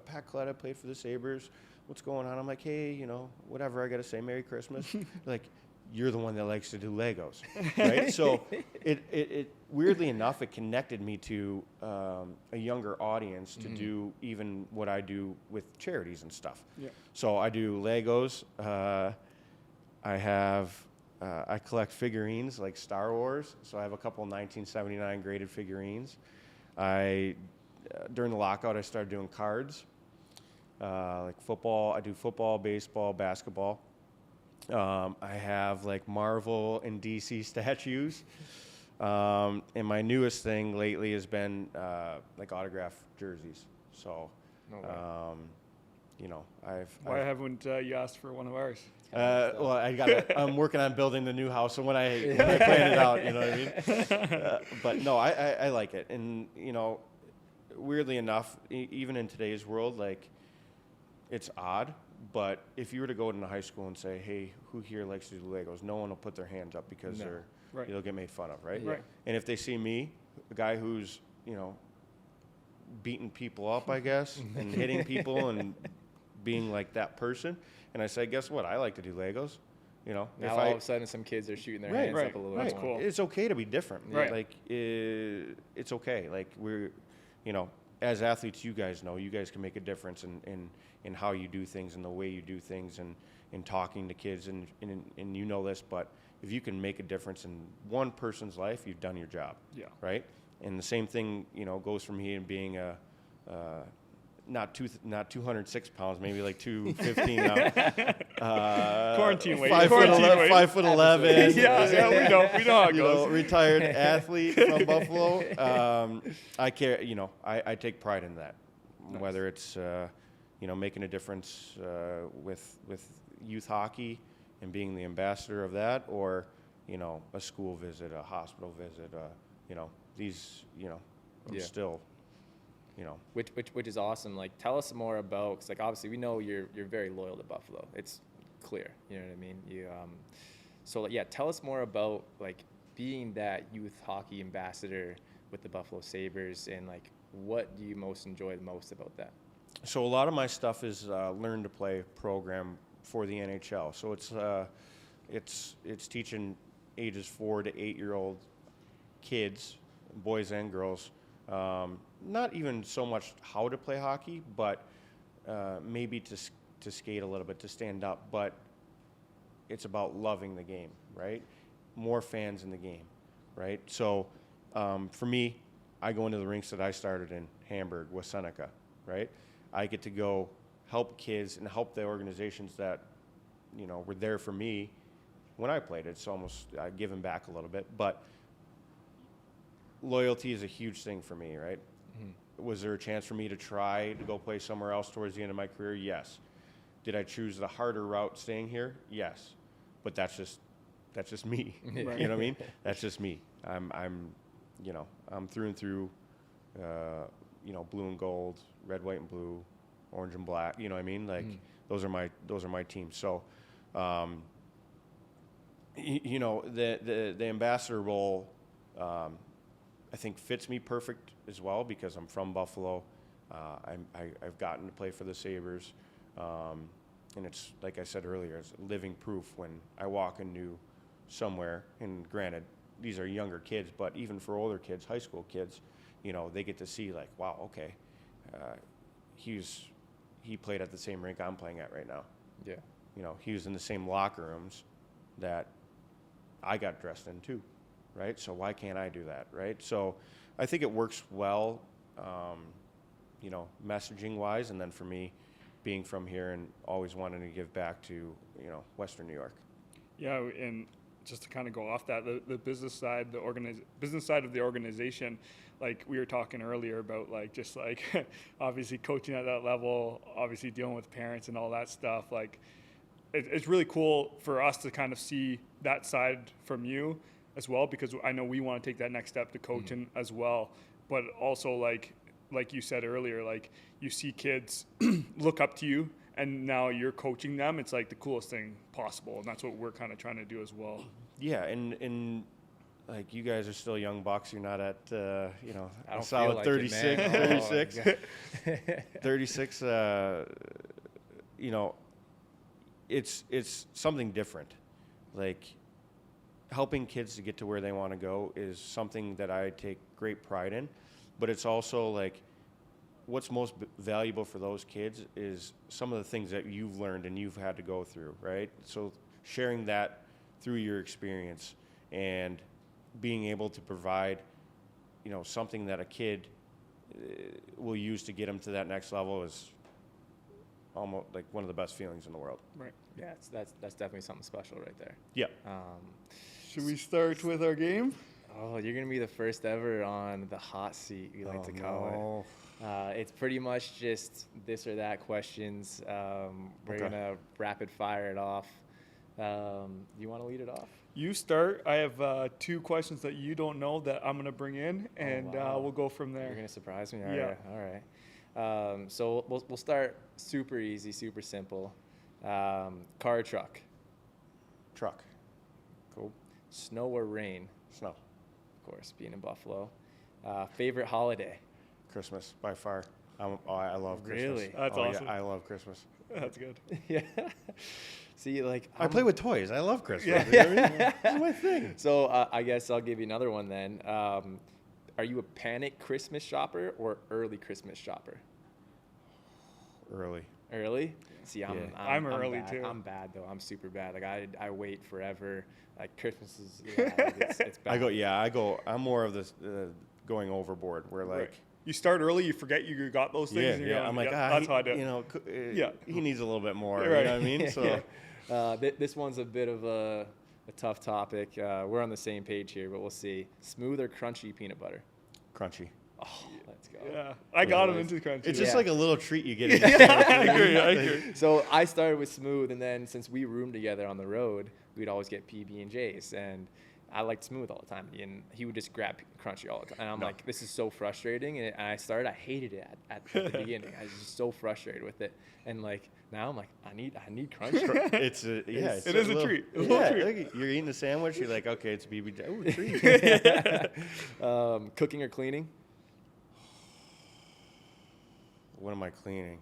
Pat Kaleta played for the Sabres. What's going on? I'm like, hey, whatever. I got to say Merry Christmas. Like, you're the one that likes to do Legos, right? So it weirdly enough, it connected me to a younger audience to do even what I do with charities and stuff. Yeah. So I do Legos. I collect figurines like Star Wars. So I have a couple 1979 graded figurines. During the lockout, I started doing cards, like football. I do football, baseball, basketball. I have like Marvel and DC statues. And my newest thing lately has been like autograph jerseys. So,
No way.
you know,
Why haven't you asked for one of ours?
well, I'm working on building the new house, so when I plan it out, you know what I mean. But no, I like it, and you know, weirdly enough, even in today's world, like, it's odd. But if you were to go into high school and say, "Hey, who here likes to do Legos?" No one will put their hands up because they'll get made fun of, right?
Right.
And if they see me, a guy who's, you know, beating people up, I guess, and hitting people and being like that person, and I say, "Guess what? I like to do Legos." You know,
Now all of a sudden some kids are shooting their hands up a little
That's
bit
cool.
more.
It's okay to be different.
Right.
Like, it's okay. Like, we're, you know, as athletes, you guys know, you guys can make a difference in how you do things and the way you do things and in talking to kids and you know this, but if you can make a difference in one person's life, you've done your job.
Yeah.
Right? And the same thing, you know, goes from me and being a not 206 pounds, maybe like 215 now.
Quarantine weight.
5'11".
Yeah, we know how it
You know,
goes.
retired athlete from Buffalo. I care. You know, I take pride in that.
Nice.
Whether it's you know, making a difference with youth hockey and being the ambassador of that, or you know, a school visit, a hospital visit. You know, these. You know, I'm still. You know,
which is awesome. Like, tell us more about, cause like obviously we know you're very loyal to Buffalo. It's clear, you know what I mean. You so like, yeah, tell us more about like being that youth hockey ambassador with the Buffalo Sabres, and like what do you most enjoy the most about that?
So a lot of my stuff is Learn to Play program for the NHL. So it's teaching ages 4 to 8-year-old kids, boys and girls. Not even so much how to play hockey, but maybe to skate a little bit, to stand up. But it's about loving the game, right? More fans in the game, right? So for me, I go into the rinks that I started in, Hamburg with Seneca, right? I get to go help kids and help the organizations that, you know, were there for me when I played. It's almost giving back a little bit, but loyalty is a huge thing for me, right? Mm-hmm. Was there a chance for me to try to go play somewhere else towards the end of my career? Yes. Did I choose the harder route staying here? Yes. But that's just me. You know what I mean? That's just me. I'm you know, I'm through and through, you know, blue and gold, red, white, and blue, orange and black. You know what I mean? Like, those are my teams. So, you know, the ambassador role, I think fits me perfect as well because I'm from Buffalo. I've gotten to play for the Sabres, and it's like I said earlier, it's living proof when I walk into somewhere. And granted, these are younger kids, but even for older kids, high school kids, you know, they get to see like, wow, okay, he played at the same rink I'm playing at right now.
Yeah.
You know, he was in the same locker rooms that I got dressed in too. Right? So why can't I do that, right? So I think it works well, you know, messaging-wise, and then for me, being from here and always wanting to give back to, you know, Western New York.
Yeah, and just to kind of go off that, the business side, business side of the organization, like we were talking earlier about, like, just like obviously coaching at that level, obviously dealing with parents and all that stuff. Like, it's really cool for us to kind of see that side from you as well, because I know we want to take that next step to coaching as well. But also, like you said earlier, like, you see kids look up to you and now you're coaching them. It's like the coolest thing possible, and that's what we're kind of trying to do as well.
Yeah, and like, you guys are still young bucks. You're not at you know,
I
a
don't
solid
feel like
36,
it, man.
36, 36. You know, it's something different. Like, helping kids to get to where they want to go is something that I take great pride in, but it's also like, what's most valuable for those kids is some of the things that you've learned and you've had to go through, right? So sharing that through your experience and being able to provide, you know, something that a kid will use to get them to that next level is almost like one of the best feelings in the world.
Right.
Yeah, that's definitely something special right there.
Yeah.
Should we start with our game?
Oh, you're gonna be the first ever on the hot seat, we like to call it. It's pretty much just this or that questions. We're gonna rapid fire it off. You want to lead it off?
You start. I have 2 questions that you don't know that I'm gonna bring in, and we'll go from there.
You're gonna surprise me.
Yeah.
All right. So we'll start super easy, super simple. Car or truck?
Truck.
Cool. Snow or rain?
Snow.
Of course, being in Buffalo. Favorite holiday?
Christmas, by far. I love Christmas.
Really?
That's awesome.
Yeah, I love Christmas.
That's good.
Yeah. See, like
I play with toys. I love Christmas.
Yeah.
You know what I mean? It's my thing.
So I guess I'll give you another one then. Are you a panic Christmas shopper or early Christmas shopper?
Early.
Early? See,
I'm early
bad.
too.
I'm bad though. I'm super bad. Like I wait forever. Like Christmas is it's bad.
I'm more of this going overboard where like.
Right. You start early, you forget you got those things.
Yeah,
and you're
yeah.
going,
I'm like,
that's how I do it.
You know,
Yeah.
he needs a little bit more.
Right.
You know what I mean? So.
Yeah. This one's a bit of a tough topic. We're on the same page here, but we'll see. Smooth or crunchy peanut butter?
Crunchy.
Oh, let's go.
Yeah, I got him into crunchy.
It's just
Yeah.
like a little treat you get.
I agree.
So I started with smooth, and then since we roomed together on the road, we'd always get PB&Js, and I liked smooth all the time, and he would just grab crunchy all the time. And I'm like, this is so frustrating. And I hated it at the beginning. I was just so frustrated with it, and like now I'm like, I need crunchy.
It is a treat. It's a
Yeah,
little treat.
like you're eating a sandwich. You're like, okay, it's BB. Oh, treat.
Cooking or cleaning?
What am I cleaning?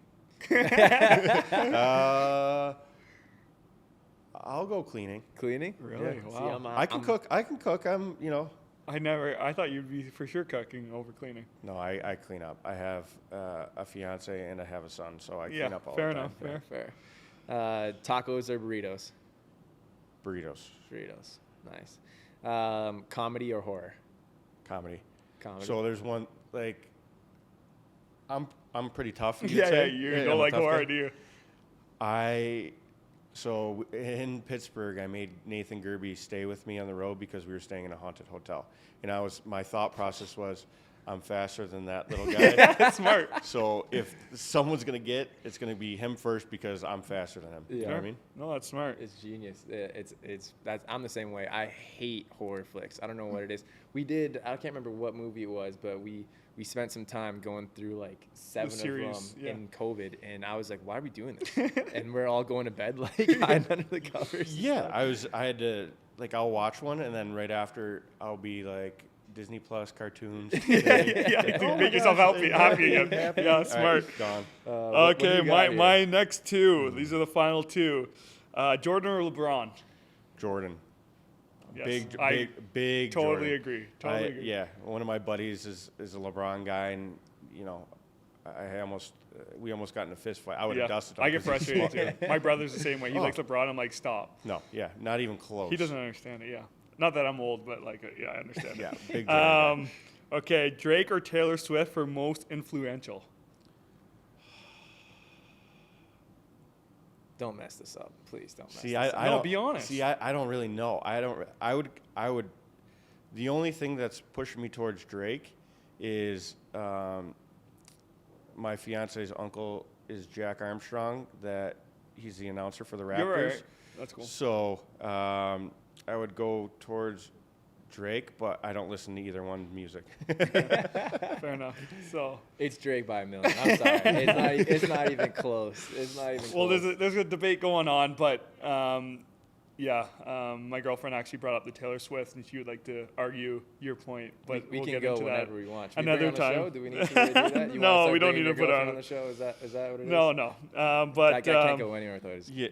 I'll go cleaning.
Cleaning?
Really?
Yeah.
Wow.
See,
I can cook. I
thought you'd be for sure cooking over cleaning.
No, I clean up. I have a fiance and I have a son, so I clean
Yeah,
up all
fair
the time.
enough. Fair.
Tacos or burritos?
Burritos,
Burritos. Nice. Comedy or horror?
comedy.
Comedy.
So there's one like I'm pretty tough. you'd
Yeah,
say.
you
I'm
don't
a
like
tough
horror,
guy.
do you?
So in Pittsburgh, I made Nathan Gerby stay with me on the road because we were staying in a haunted hotel. And my thought process was, I'm faster than that little guy.
That's smart.
So if someone's going to it's going to be him first because I'm faster than him. You know what I mean?
No, that's smart.
It's genius. I'm the same way. I hate horror flicks. I don't know what it is. I can't remember what movie it was, but we spent some time going through like 7 of them in COVID, and I was like, why are we doing this? And we're all going to bed like hiding under the covers.
Yeah, I had to, like, I'll watch one, and then right after, I'll be like, Disney Plus cartoons.
Yeah, make yourself happy again. Yeah, smart.
Right, gone.
Okay, my next 2. These are the final 2. Jordan or LeBron?
Jordan.
Yes,
Big
totally
Jordan.
agree. Totally agree.
Yeah, one of my buddies is a LeBron guy, and you know, we almost got in a fist fight. I would have dusted him.
I get frustrated too. My brother's the same way. He
Oh.
likes LeBron. I'm like, stop.
No, yeah, not even close.
He doesn't understand it. Yeah, not that I'm old, but like, yeah, I understand
Yeah,
it.
big Jordan guy.
Okay, Drake or Taylor Swift for most influential?
Don't mess this up, please. Don't mess
See,
this up.
I
No,
don't,
be honest.
See, I don't really know. I would. The only thing that's pushing me towards Drake is my fiance's uncle is Jack Armstrong. That he's the announcer for the Raptors.
You're right. That's cool.
So I would go towards Drake, but I don't listen to either one's music.
Fair enough. So,
It's Drake by a million. I'm sorry. It's not even close. It's not even
well,
close.
there's a debate going on, but my girlfriend actually brought up the Taylor Swift, and she would like to argue your point. But
we
we'll
can
get
go
into
whenever
that
we want. Should
another
we bring her on
time.
the show? Do we need to do that? You
No,
wanna start
we don't
bringing
need to
your
put her
girlfriend
on
the show. Is that what it is?
No. But
I can't go anywhere without it.
Yeah,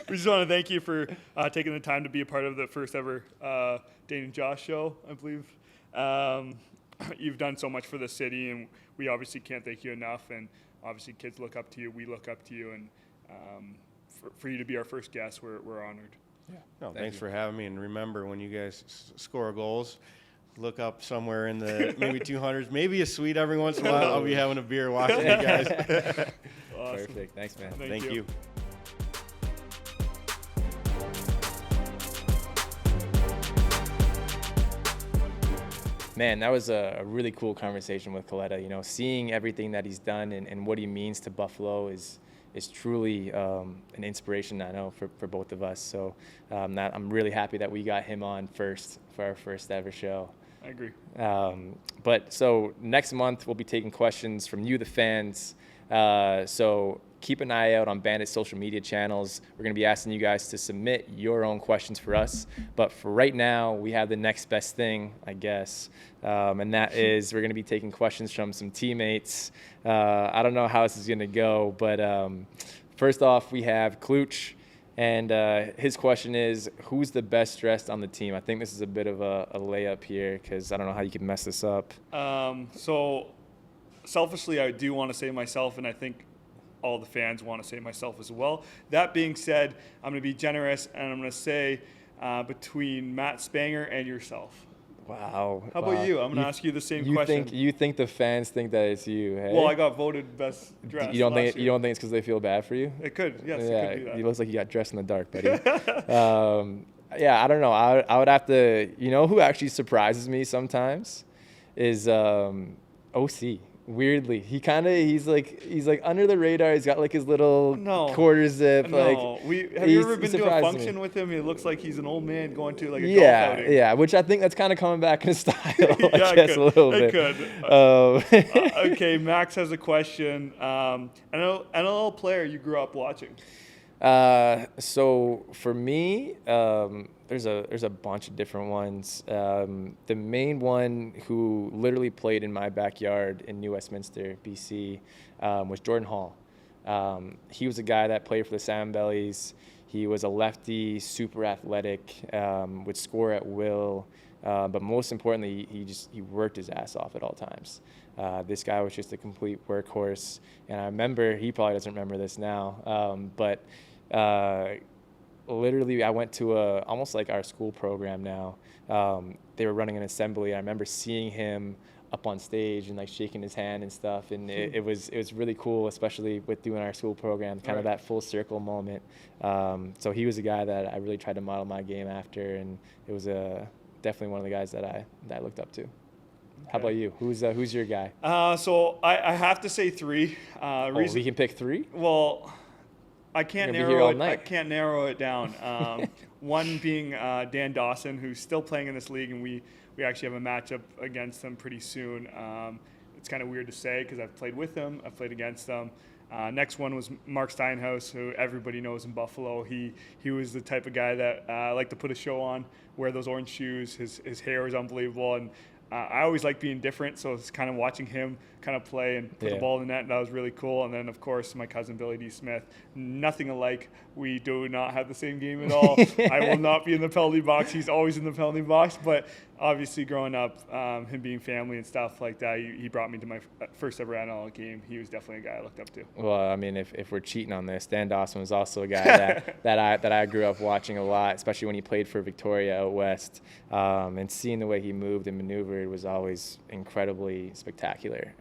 we just want to thank you for taking the time to be a part of the first ever Dhane and Josh show, I believe. You've done so much for the city, and we obviously can't thank you enough. And obviously, kids look up to you. We look up to you. And for you to be our first guest, we're honored.
Yeah. No,
Thank
thanks
you.
for having me. And remember, when you guys score goals, look up somewhere in the maybe 200s, maybe a suite every once in a while. I'll be having a beer watching you guys.
Awesome.
Perfect. Thanks, man.
Thank you.
you.
Man, that was a really cool conversation with Kaleta. You know, seeing everything that he's done and what he means to Buffalo is truly an inspiration, I know, for both of us. So I'm really happy that we got him on first for our first ever show.
I agree.
But so next month we'll be taking questions from you, the fans. So keep an eye out on Bandits social media channels. We're going to be asking you guys to submit your own questions for us. But for right now, we have the next best thing, I guess. And that is we're going to be taking questions from some teammates. I don't know how this is going to go, but first off, we have Klooch. And his question is, who's the best dressed on the team? I think this is a bit of a layup here because I don't know how you can mess this up.
So selfishly, I do want to say myself, and I think all the fans want to say myself as well. That being said, I'm going to be generous, and I'm going to say between Matt Spanger and yourself.
Wow.
How about you? I'm going to ask you the same question.
You think the fans think that it's you, hey?
Well, I got voted best dressed.
You don't think it's because they feel bad for you?
It could, yes.
Yeah,
it could be that.
It looks like you got dressed in the dark, buddy. Yeah, I don't know. I would have to. You know who actually surprises me sometimes is OC. Weirdly, he's like under the radar. He's got like his little quarter zip.
No, have you ever been to a function with him? He looks like he's an old man going to like a golf outing.
Yeah, which I think that's kind of coming back in style.
Yeah,
I guess a little bit.
It could. Okay, Max has a question. NLL player you grew up watching?
So for me, there's a bunch of different ones. The main one who literally played in my backyard in New Westminster, BC, was Jordan Hall. He was a guy that played for the Salmon Bellies. He was a lefty, super athletic, would score at will. But most importantly, he worked his ass off at all times. This guy was just a complete workhorse. And I remember, he probably doesn't remember this now, but literally I went to almost like our school program now. They were running an assembly. I remember seeing him up on stage and like shaking his hand and stuff. And it was really cool, especially with doing our school program, kind of that full circle moment. So he was a guy that I really tried to model my game after. And it was definitely one of the guys that I looked up to. Okay. How about you? Who's your guy? So
I have to say three.
We can pick three?
Well, I can't narrow it down. One being Dan Dawson, who's still playing in this league, and we actually have a matchup against him pretty soon. It's kind of weird to say because I've played with him, I've played against him. Next one was Mark Steinhaus, who everybody knows in Buffalo. He was the type of guy that liked to put a show on, wear those orange shoes. His hair was unbelievable, and I always like being different, so it's kind of watching him kind of play and put the ball in the net. That was really cool. And then, of course, my cousin Billy D. Smith. Nothing alike. We do not have the same game at all. I will not be in the penalty box. He's always in the penalty box. But obviously, growing up, him being family and stuff like that, he brought me to my first ever NL game. He was definitely a guy I looked up to.
Well, I mean, if we're cheating on this, Dan Dawson was also a guy that I grew up watching a lot, especially when he played for Victoria out west. And seeing the way he moved and maneuvered was always incredibly spectacular.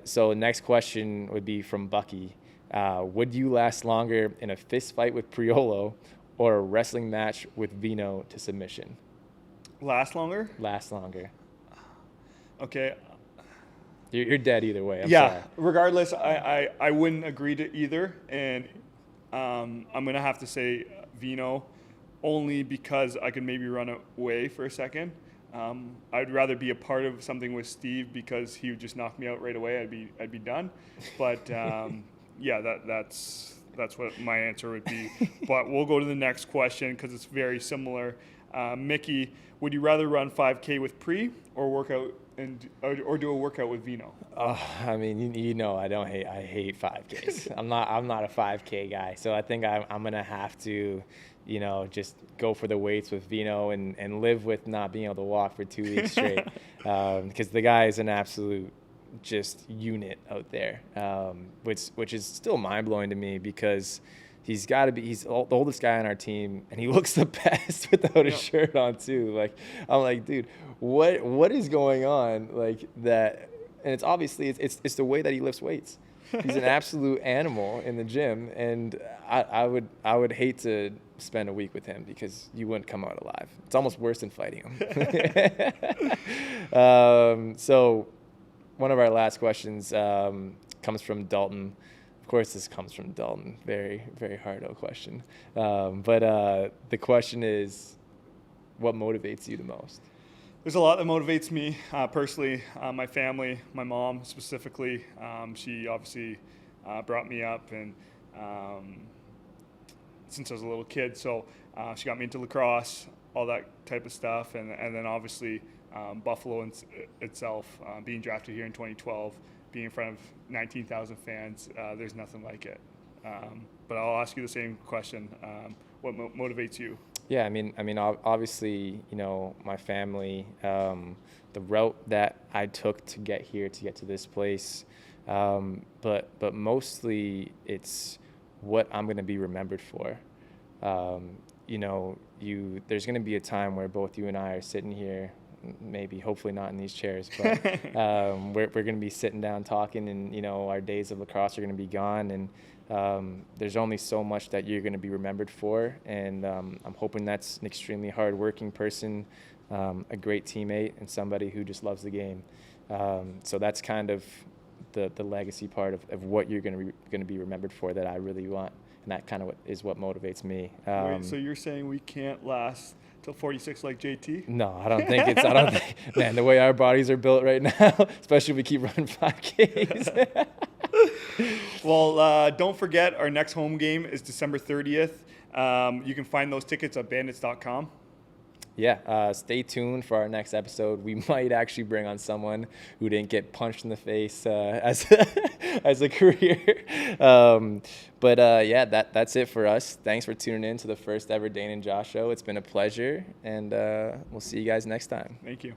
So next question would be from Bucky. Would you last longer in a fist fight with Priolo or a wrestling match with Vino to submission?
Last longer?
Last longer.
Okay.
You're dead either way. I'm sorry.
Regardless, I wouldn't agree to either. And I'm going to have to say Vino only because I could maybe run away for a second. I'd rather be a part of something with Steve because he would just knock me out right away. I'd be done. But that's what my answer would be. But we'll go to the next question because it's very similar. Mickey, would you rather run 5K with Pre or workout or do a workout with Vino?
I mean, I hate 5Ks. I'm not a 5K guy, so I think I'm gonna have to, just go for the weights with Vino and live with not being able to walk for 2 weeks straight, because the guy is an absolute just unit out there, which is still mind blowing to me because he's the oldest guy on our team and he looks the best without his shirt on too. Like, I'm like, dude, what is going on like that? And it's obviously it's the way that he lifts weights. He's an absolute animal in the gym, and I would hate to spend a week with him because you wouldn't come out alive. It's almost worse than fighting him. So one of our last questions comes from Dalton. Of course, this comes from Dalton. Very, very hard-o question. But the question is, what motivates you the most?
There's a lot that motivates me personally. My family, my mom specifically. She obviously brought me up and since I was a little kid. So she got me into lacrosse, all that type of stuff. And then obviously Buffalo itself, being drafted here in 2012, being in front of 19,000 fans, there's nothing like it. But I'll ask you the same question. What motivates you?
Yeah, I mean, obviously, my family, the route that I took to get here, to get to this place, but mostly it's what I'm going to be remembered for. There's going to be a time where both you and I are sitting here, maybe, hopefully not in these chairs, but we're going to be sitting down talking, and our days of lacrosse are going to be gone, and there's only so much that you're going to be remembered for, and I'm hoping that's an extremely hard-working person, a great teammate, and somebody who just loves the game. So that's kind of the legacy part of what you're going to be remembered for that I really want, and that kind of is what motivates me.
Wait, so you're saying we can't last till 46 like JT?
No, I don't think man, the way our bodies are built right now, especially if we keep running 5Ks.
Well, don't forget, our next home game is December 30th. You can find those tickets at bandits.com.
Yeah, stay tuned for our next episode. We might actually bring on someone who didn't get punched in the face as a career. Yeah, that's it for us. Thanks for tuning in to the first ever Dhane and Josh Show. It's been a pleasure, and we'll see you guys next time.
Thank you.